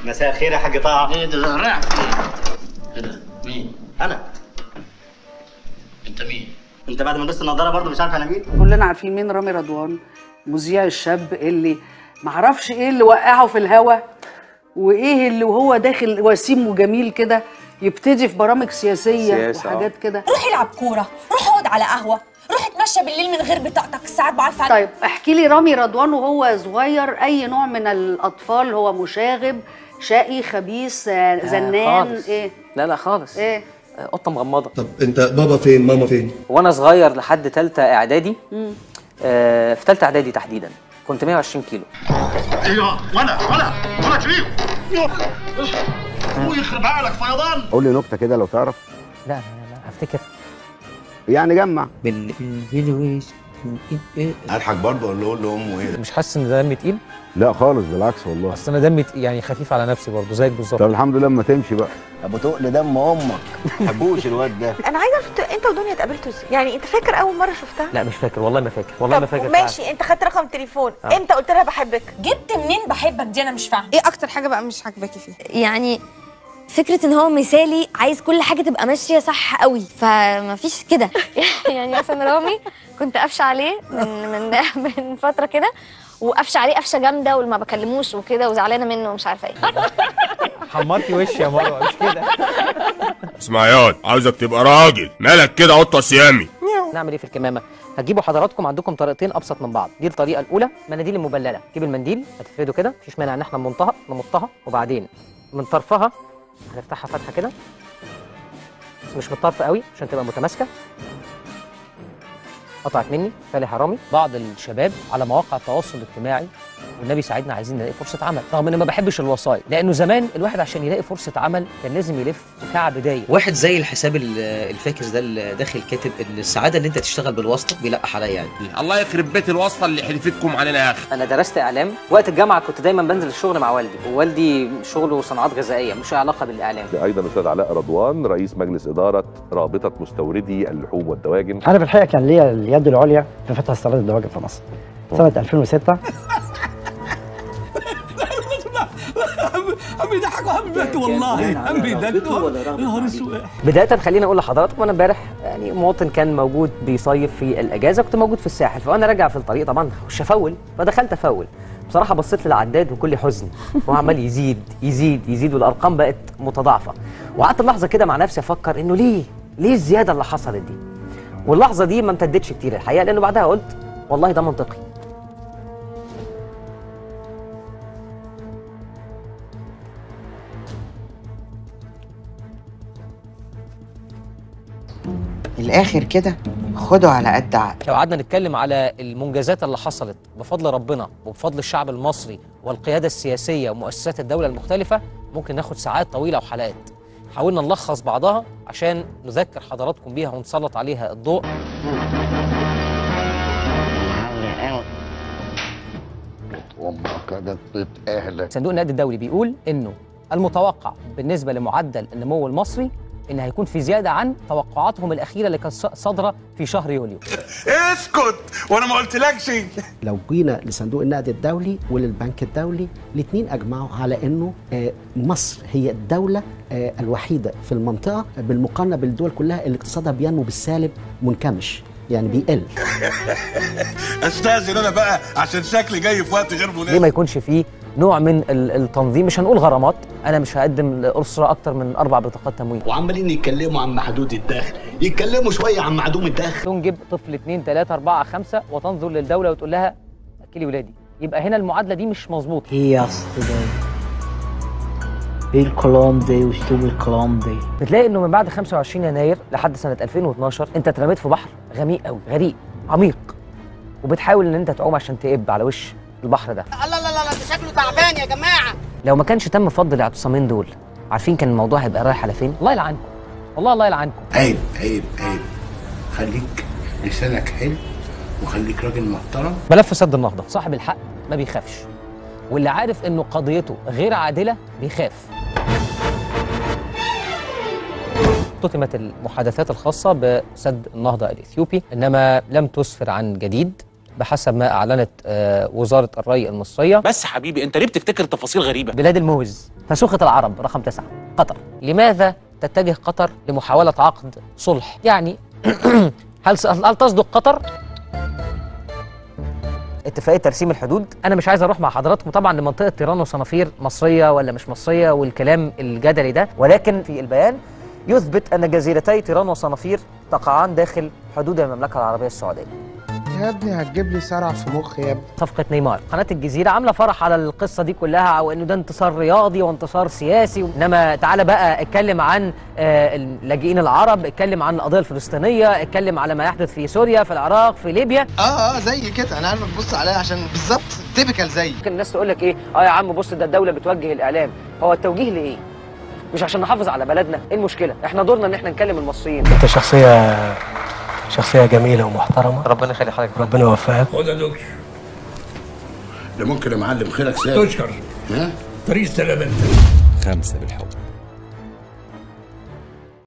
مساء الخير يا حاج طه. ايه ده رايح فين؟ كده مين؟ انا. انت مين؟ انت بعد ما لبست النضاره برضه مش عارف انا مين؟ كلنا عارفين مين رامي رضوان، مذيع الشاب اللي معرفش ايه اللي وقعه في الهوا وايه اللي وهو داخل وسيم وجميل كده يبتدي في برامج سياسيه وحاجات كده. روح العب كوره، روح اقعد على قهوه، روح اتمشى بالليل من غير بطاقتك الساعات بعرف. طيب احكي لي رامي رضوان وهو صغير، اي نوع من الاطفال هو مشاغب شقي خبيث زنان خالص. ايه؟ لا خالص. ايه؟ قطه مغمضه. طب انت بابا فين ماما فين؟ وانا صغير لحد ثالثه اعدادي في ثالثه اعدادي تحديدا كنت 120 كيلو. ايوه ولا كبير ويخرب عقلك فيضان. قول لي نكته كده لو تعرف. لا افتكر يعني جمع بالفيديو. اضحك برضه ولا اقول لامه ايه؟ مش حاسس ان ده دمي تقيل؟ لا خالص بالعكس والله. اصل انا دمي يعني خفيف على نفسي برضه زيك بالظبط. طب الحمد لله اما تمشي بقى. ابو تقل دم امك ما بحبوش الواد ده. انا عايزه اعرف انت ودنيا اتقابلتوا ازاي؟ يعني انت فاكر اول مره شفتها؟ لا مش فاكر والله ما فاكر والله ما فاكر. ماشي انت خدت رقم تليفون، امتى قلت لها بحبك؟ جبت منين بحبك دي انا مش فاهمه. ايه اكتر حاجه بقى مش عاجباكي فيه؟ يعني فكرة ان هو مثالي، عايز كل حاجة تبقى ماشية صح قوي، فمفيش كده. يعني مثلا رامي كنت قافشة عليه من فترة كده، وقافشة عليه قفشة جامدة وما بكلموش وكده وزعلانة منه ومش عارفة ايه. حمرتي وشي يا مروه مش كده؟ اسمع ياض، عاوزك تبقى راجل، مالك كده قطه صيامي. نعمل ايه في الكمامه؟ هتجيبوا حضراتكم عندكم طريقتين ابسط من بعض. دي الطريقه الاولى، مناديل المبلله. تجيب المنديل هتفرده كده، مفيش مانع ان احنا نمطها وبعدين من طرفها هنفتحها فتحه كده بس مش من الطرف قوي عشان تبقى متماسكه. قطعت مني فالح حرامي. بعض الشباب على مواقع التواصل الاجتماعي والنبي ساعدنا عايزين نلاقي فرصه عمل، رغم اني ما بحبش الوسائط، لانه زمان الواحد عشان يلاقي فرصه عمل كان لازم يلف كعب داير. واحد زي الحساب الفاكس ده اللي داخل كاتب ان السعاده ان انت تشتغل بالواسطه، بيلقح عليا يعني. الله يخرب بيت الواسطه اللي حلفتكم علينا يا اخي. انا درست اعلام، وقت الجامعه كنت دايما بنزل الشغل مع والدي، ووالدي شغله صناعات غذائيه مش علاقه بالاعلام. ايضا الاستاذ علاء رضوان رئيس مجلس اداره رابطه مستوردي اللحوم والدواجن. انا في الحقيقه كان ليا اليد العليا في فتح استيراد الدواجن في مصر سنه 2006. هم بيضحكوا هم بيبكوا والله هم بيضحكوا. يا نهار اسود. بدايه خليني اقول لحضراتكم، انا امبارح يعني مواطن كان موجود بيصيف في الاجازه، كنت موجود في الساحل، فانا راجع في الطريق طبعا مش هفول، فدخلت افول. بصراحه بصيت للعداد وكل حزن، وهو عمال يزيد يزيد يزيد والارقام بقت متضاعفه. وقعدت لحظه كده مع نفسي افكر انه ليه الزياده اللي حصلت دي؟ واللحظه دي ما امتدتش كتير الحقيقه، لانه بعدها قلت والله ده منطقي. الاخر كده خدوا على قد عقل. لو قعدنا نتكلم على المنجزات اللي حصلت بفضل ربنا وبفضل الشعب المصري والقياده السياسيه ومؤسسات الدوله المختلفه، ممكن ناخد ساعات طويله وحلقات. حاولنا نلخص بعضها عشان نذكر حضراتكم بيها ونسلط عليها الضوء. صندوق النقد الدولي بيقول انه المتوقع بالنسبه لمعدل النمو المصري ان هيكون في زياده عن توقعاتهم الاخيره اللي كانت صادره في شهر يوليو. اسكت وانا ما قلتلكش. لو جينا لصندوق النقد الدولي وللبنك الدولي، الاثنين اجمعوا على انه مصر هي الدوله الوحيده في المنطقه بالمقارنه بالدول كلها اللي اقتصادها بينمو بالسالب منكمش، يعني بيقل. استاذن انا بقى عشان شكلي جاي في وقت غير مناسب. ليه ما يكونش فيه نوع من التنظيم؟ مش هنقول غرامات، انا مش هقدم لاسره اكتر من 4 بطاقات تموين. وعمالين يتكلموا عن محدود الدخل، يتكلموا شويه عن معدوم الدخل. تنجب طفل 2 3 4 5 وتنظر للدوله وتقول لها اكلي ولادي، يبقى هنا المعادله دي مش مظبوطه. ايه الكلام ده واسلوب الكلام ده؟ بتلاقي انه من بعد 25 يناير لحد سنه 2012 انت اترميت في بحر غميق قوي، غريق عميق، وبتحاول ان انت تعوم عشان تقب على وش البحر ده. الله الله الله ده شكله تعبان يا جماعه. لو ما كانش تم فض الاعتصامين دول، عارفين كان الموضوع هيبقى رايح على فين؟ الله يلعنكم، والله الله يلعنكم. عيب عيب عيب، خليك لسانك حلو وخليك راجل محترم. ملف سد النهضه، صاحب الحق ما بيخافش، واللي عارف انه قضيته غير عادله بيخاف. اختتمت المحادثات الخاصه بسد النهضه الاثيوبي، انما لم تسفر عن جديد بحسب ما اعلنت وزاره الري المصريه. بس حبيبي انت ليه بتفتكر تفاصيل غريبه؟ بلاد الموز فسوخة العرب رقم 9 قطر. لماذا تتجه قطر لمحاولة عقد صلح؟ يعني هل تصدق قطر؟ اتفاقية ترسيم الحدود. أنا مش عايز أروح مع حضراتكم طبعا لمنطقة تيران وصنافير مصرية ولا مش مصرية والكلام الجدلي ده، ولكن في البيان يثبت أن جزيرتي تيران وصنافير تقعان داخل حدود المملكة العربية السعودية. يا ابني هتجيب لي صرع في مخي يا ابني. صفقة نيمار، قناة الجزيرة عاملة فرح على القصة دي كلها وإنه ده انتصار رياضي وانتصار سياسي، إنما تعالى بقى اتكلم عن اللاجئين العرب، اتكلم عن القضية الفلسطينية، اتكلم على ما يحدث في سوريا، في العراق، في ليبيا. زي كده انا عارف ببص عليها عشان بالظبط تيبيكال زي. ممكن الناس تقول لك ايه؟ يا عم بص ده الدولة بتوجه الإعلام، هو التوجيه لإيه؟ مش عشان نحافظ على بلدنا؟ ايه المشكلة؟ احنا دورنا ان احنا نكلم المصريين. انت شخصية جميلة ومحترمة. ربنا يخلي حضرتك. ربنا يوفقك. خد يا دكتور. ده ممكن يا معلم خيرك سابق. تشكر. ها؟ طريق السلامة. 5 بالحب.